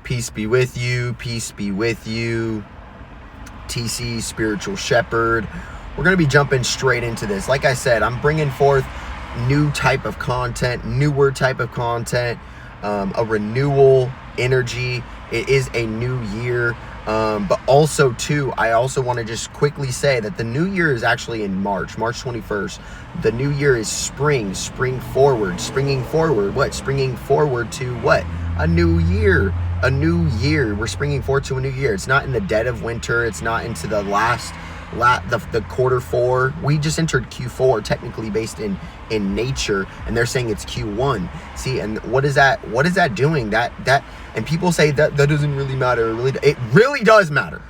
Peace be with you. Peace be with you. TC, Spiritual Shepherd. We're going to be jumping straight into this. Like I said, I'm bringing forth new type of content, newer type of content, a renewal energy. It is a new year. But also, too, I also want to just quickly say that the new year is actually in March 21st. The new year is spring forward, springing forward. What? Springing forward to what? A new year. A new year. We're springing forward to a new year. It's not in the dead of winter. It's not into the the quarter four. We just entered Q4, technically based in nature, and they're saying it's Q1. See, and what is that doing? That and people say that doesn't really matter. It really does matter.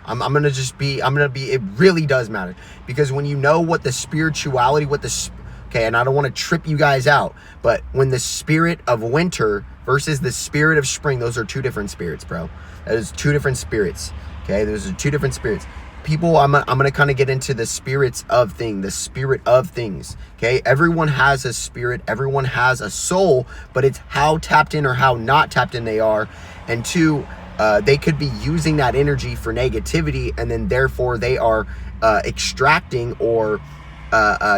It really does matter, because when you know what the spirituality, and I don't want to trip you guys out, but when the spirit of winter versus the spirit of spring, those are two different spirits, bro. That is two different spirits. Okay, those are two different spirits. People, I'm gonna kind of get into the spirits of things, the spirit of things. Okay, everyone has a spirit, everyone has a soul, but it's how tapped in or how not tapped in they are. And two, they could be using that energy for negativity, and then therefore they are extracting or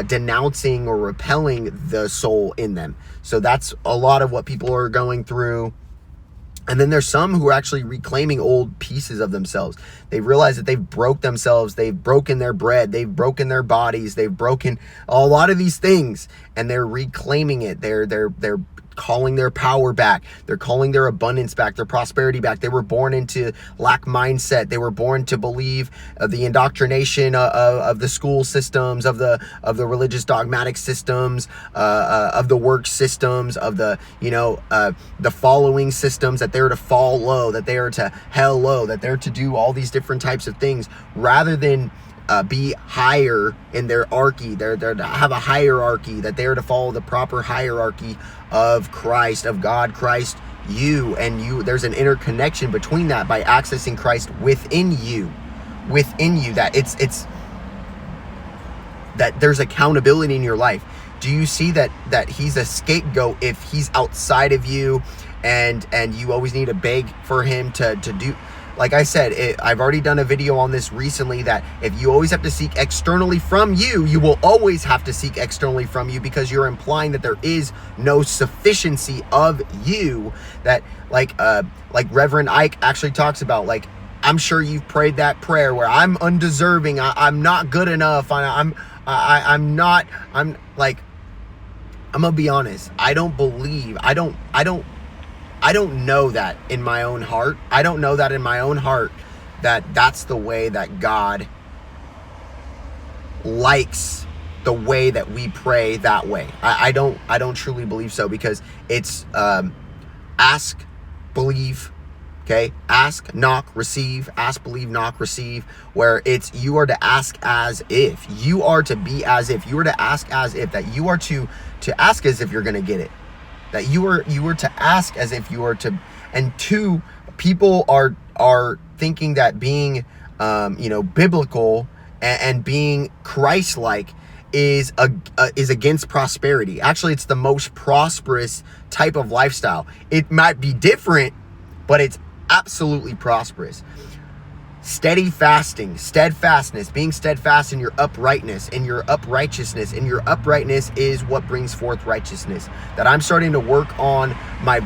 denouncing or repelling the soul in them. So that's a lot of what people are going through. And then there's some who are actually reclaiming old pieces of themselves. They realize that they've broke themselves. They've broken their bread. They've broken their bodies. They've broken a lot of these things, and they're reclaiming it. They're calling their power back. They're calling their abundance back, their prosperity back. They were born into lack mindset. They were born to believe the indoctrination of the school systems, of the religious dogmatic systems, of the work systems, of the following systems, that they're to fall low, that they are to hell low, that they're to do all these different types of things, rather than be higher in their archy. They're to have a hierarchy, that they are to follow the proper hierarchy of Christ, of God, Christ, you. There's an interconnection between that by accessing Christ within you, that it's that there's accountability in your life. Do you see that he's a scapegoat if he's outside of you, and you always need to beg for him to do? Like I said, I've already done a video on this recently, that if you always have to seek externally from you, you will always have to seek externally from you, because you're implying that there is no sufficiency of you. That like Reverend Ike actually talks about, like, I'm sure you've prayed that prayer where I'm undeserving, I'm not good enough, I'm gonna be honest, I don't know that in my own heart. I don't know that in my own heart that that's the way that God likes the way that we pray that way. I don't truly believe so, because it's ask, believe, okay? Ask, knock, receive. Ask, believe, knock, receive. Where it's, you are to ask as if. You are to be as if. You are to ask as if. That you are to ask as if you're going to get it. That you were to ask as if you are to. And two, people are thinking that being biblical and being Christ-like is against prosperity. Actually, it's the most prosperous type of lifestyle. It might be different, but it's absolutely prosperous. Steady fasting, steadfastness, being steadfast in your uprightness, in your uprighteousness, in your uprightness is what brings forth righteousness. That I'm starting to work on my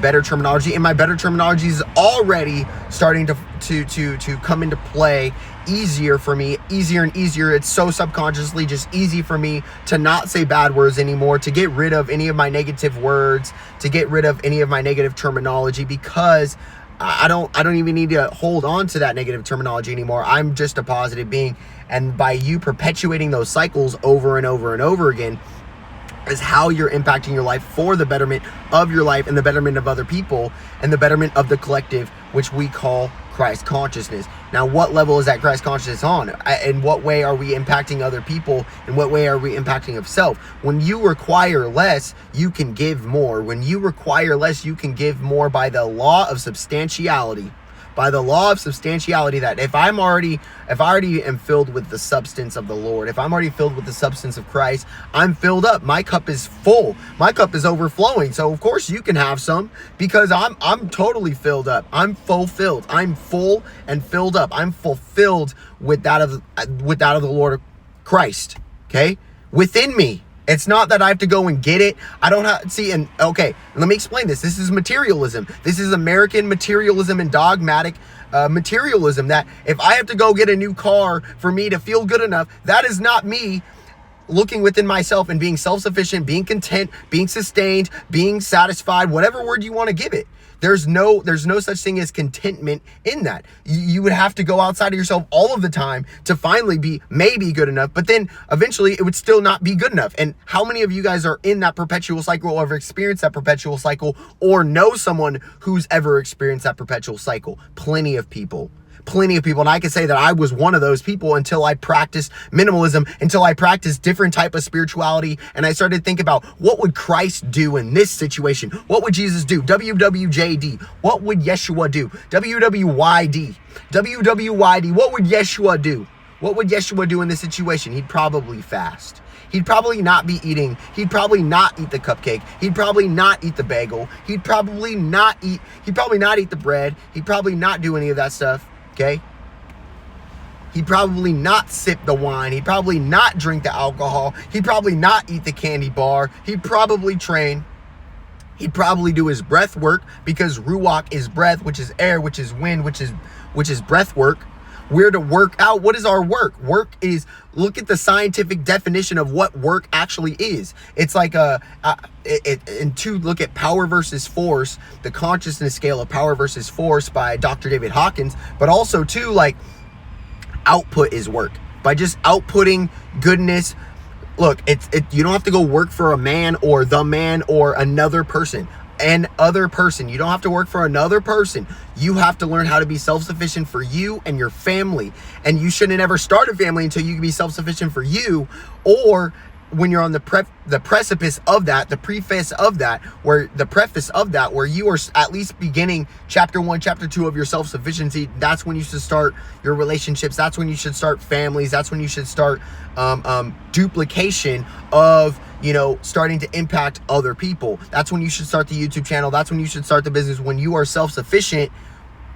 better terminology, and my better terminology is already starting to come into play easier for me, easier and easier. It's so subconsciously just easy for me to not say bad words anymore, to get rid of any of my negative words, to get rid of any of my negative terminology, because I don't even need to hold on to that negative terminology anymore. I'm just a positive being. And by you perpetuating those cycles over and over and over again is how you're impacting your life for the betterment of your life and the betterment of other people and the betterment of the collective, which we call Christ consciousness. Now, what level is that Christ consciousness on? In what way are we impacting other people? In what way are we impacting of self? When you require less, you can give more. When you require less, you can give more by the law of substantiality. by the law of substantiality, that if I already am filled with the substance of the Lord, if I'm already filled with the substance of Christ, I'm filled up. My cup is full. My cup is overflowing. So of course you can have some, because I'm totally filled up. I'm fulfilled. I'm full and filled up. I'm fulfilled with that of the Lord Christ. Okay? Within me. It's not that I have to go and get it. I don't have, see, and okay, let me explain this. This is materialism. This is American materialism and dogmatic materialism, that if I have to go get a new car for me to feel good enough, that is not me looking within myself and being self-sufficient, being content, being sustained, being satisfied, whatever word you want to give it. There's no such thing as contentment in that. You would have to go outside of yourself all of the time to finally be maybe good enough, but then eventually it would still not be good enough. And how many of you guys are in that perpetual cycle, or have experienced that perpetual cycle, or know someone who's ever experienced that perpetual cycle? Plenty of people. And I can say that I was one of those people until I practiced minimalism, until I practiced different type of spirituality, and I started to think about, what would Christ do in this situation? What would Jesus do? WWJD. What would Yeshua do? WWYD. WWYD. What would Yeshua do? What would Yeshua do in this situation? He'd probably fast. He'd probably not be eating. He'd probably not eat the cupcake. He'd probably not eat the bagel. He'd probably not eat the bread. He'd probably not do any of that stuff. Okay? He'd probably not sip the wine. He'd probably not drink the alcohol. He'd probably not eat the candy bar. He'd probably train. He'd probably do his breath work, because ruach is breath, which is air, which is wind, which is breath work. We're to work out. What is our work? Work is, look at the scientific definition of what work actually is. It's like and to look at power versus force, the consciousness scale of power versus force by Dr. David Hawkins, but also too, like, output is work. By just outputting goodness. Look, you don't have to go work for a man or the man or another person. An other person. You don't have to work for another person. You have to learn how to be self-sufficient for you and your family. And you shouldn't ever start a family until you can be self-sufficient for you, or when you're on the precipice of that, the preface of that, where you are at least beginning chapter 1, chapter 2 of your self-sufficiency. That's when you should start your relationships. That's when you should start families. That's when you should start duplication of, starting to impact other people. That's when you should start the YouTube channel. That's when you should start the business, when you are self-sufficient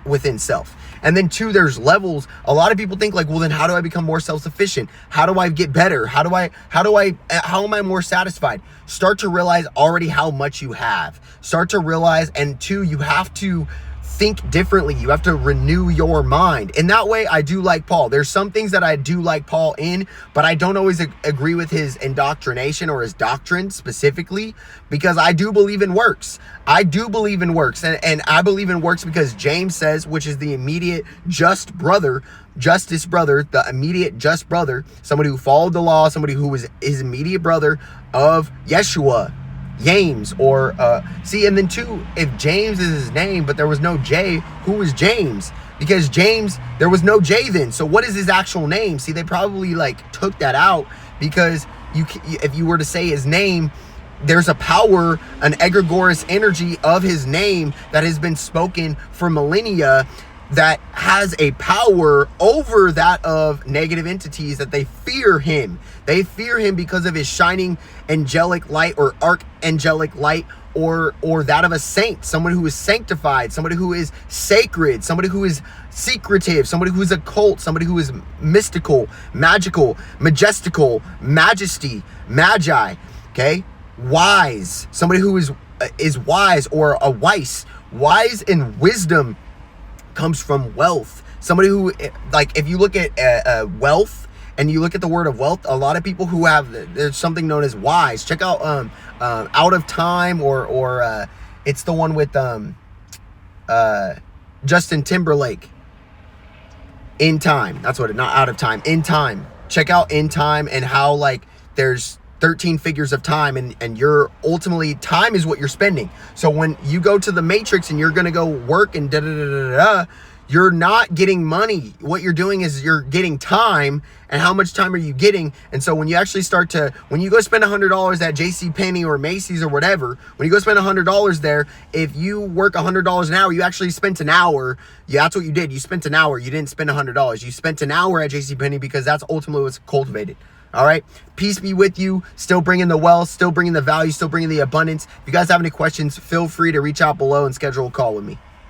within self. And then 2, there's levels. A lot of people think like, well, then how do I become more self-sufficient? How do I get better? How am I more satisfied? Start to realize already how much you have. Start to realize, and 2, you have to think differently. You have to renew your mind. In that way, I do like Paul. There's some things that I do like Paul in, but I don't always agree with his indoctrination or his doctrine specifically, because I do believe in works. I do believe in works. And I believe in works because James says, which is the immediate justice brother, the immediate just brother, somebody who followed the law, somebody who was his immediate brother of Yeshua, James, or and then 2, if James is his name but there was no J, who is James? Because James, there was no J then, so what is his actual name? See, they probably took that out, because if you were to say his name, there's a power, an egregorious energy of his name that has been spoken for millennia, that has a power over that of negative entities, that they fear him. They fear him because of his shining angelic light, or archangelic light, or that of a saint, someone who is sanctified, somebody who is sacred, somebody who is secretive, somebody who is occult, somebody who is mystical, magical, majestical, majesty, magi, okay? Wise, somebody who is wise, or a wise in wisdom comes from wealth. Somebody who, if you look at wealth, and you look at the word of wealth, a lot of people who there's something known as wise. Check out Out of Time, or it's the one with Justin Timberlake. In Time. That's what not Out of Time. In Time. Check out In Time, and how there's 13 figures of time, and you're ultimately, time is what you're spending. So when you go to the Matrix and you're going to go work and you're not getting money. What you're doing is you're getting time. And how much time are you getting? And so when you actually start to, when you go spend $100 at JCPenney or Macy's or whatever, when you go spend $100 there, if you work $100 an hour, you actually spent an hour. Yeah, that's what you did. You spent an hour. You didn't spend $100. You spent an hour at JCPenney because that's ultimately what's cultivated. All right. Peace be with you. Still bringing the wealth, still bringing the value, still bringing the abundance. If you guys have any questions, feel free to reach out below and schedule a call with me.